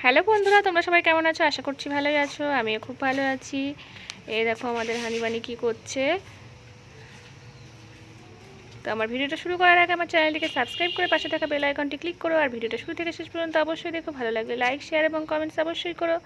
Hello বন্ধুরা, তোমরা সবাই কেমন আছো? আশা করছি ভালোই আছো। আমিও খুব ভালো আছি। এই দেখো আমাদের হানিবানি কি করছে। তো আমার ভিডিওটা শুরু করার আগে আমার চ্যানেলটিকে সাবস্ক্রাইব করে পাশে থাকা বেল আইকনটি ক্লিক করো। আর ভিডিওটা শুরু থেকে শেষ পর্যন্ত অবশ্যই দেখো। ভালো লাগলে লাইক, শেয়ার এবং কমেন্টস অবশ্যই করো।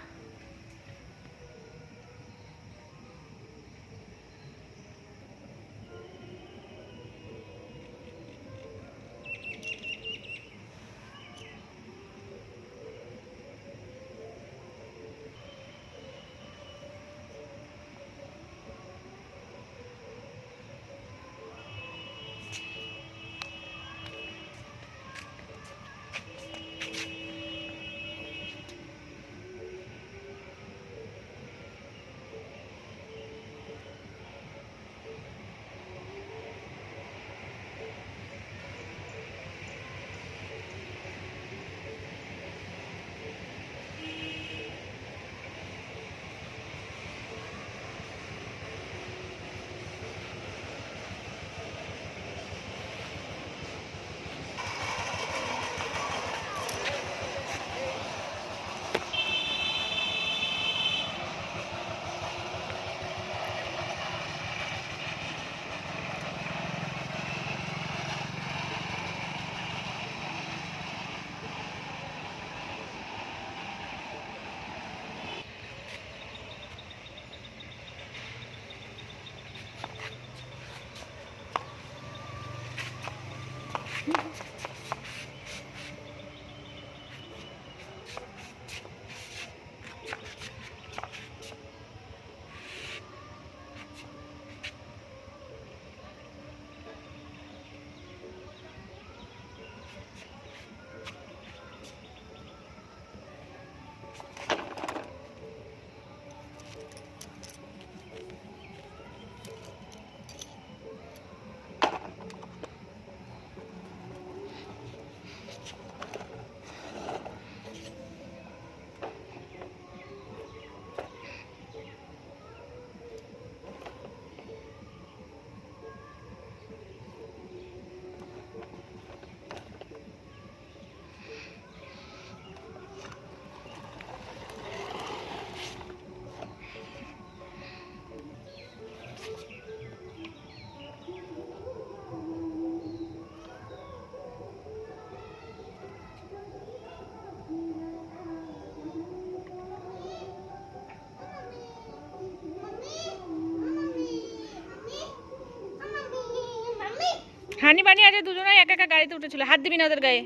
হানিবানি আজ দুজনেই একা একা গাড়িতে উঠেছিল। হাত দিবি না ওদের গায়ে।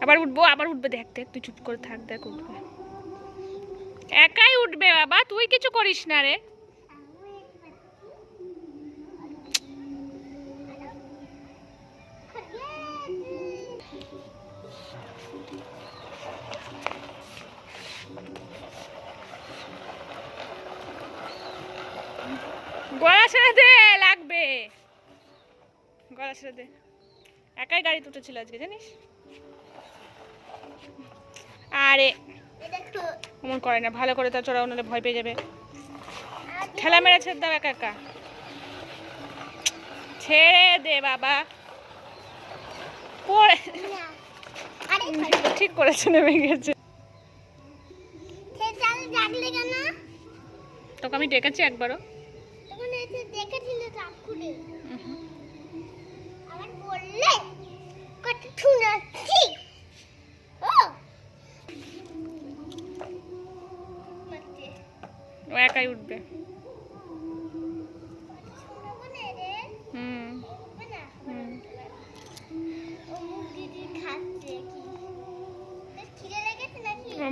আবার উঠবে। দেখ দেখ, তুই চুপ করে থাক, দেখ উঠবে। একাই উঠবে বাবা, তুই কিছু করিস না রে। গলা ছেড়ে দে, লাগবে। গলা ছেড়ে দে। একাই গাড়িতে উঠেছিল আজকে, জানিস? আরে এমন করে না, ভালো করে তার চড়াও, নাহলে ভয় পেয়ে যাবে। ঠেলা মেরে ছেড়ে দাও একা একা। ছেড়ে দে বাবা। পড়ে ঠিক করেছে, নেমে গেছে। তোকে আমি ডেকেছি একবারও? ও একাই উঠবে।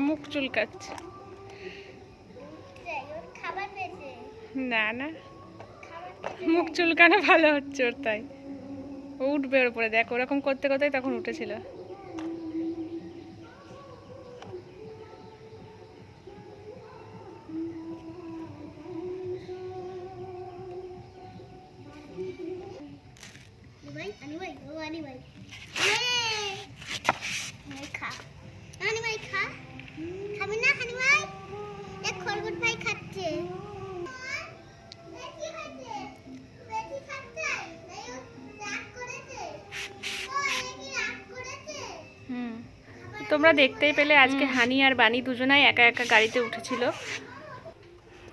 মুখ চুলকাচ্ছে। না না, মুখ চুলকানো ভালো হচ্ছে ওর, তাই ও উঠবে ওর উপরে। দেখ ওরকম করতে করতে তখন উঠেছিল। তোমরা দেখতেই পেলে আজকে হানি আর বানি দুজনাই একা একা গাড়িতে উঠেছিল।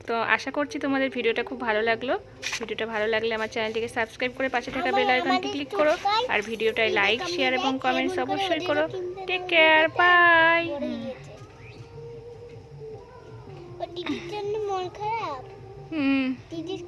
তো আশা করছি তোমাদের ভিডিওটা খুব ভালো লাগলো। ভিডিওটা ভালো লাগলে আমার চ্যানেলটিকে সাবস্ক্রাইব করে পাশে থাকা বেল আইকনটি ক্লিক করো। আর ভিডিওটায় লাইক, শেয়ার এবং কমেন্টস অবশ্যই করো। Take care, bye. দিদির জন্য মন খারাপ। হুম। দিদির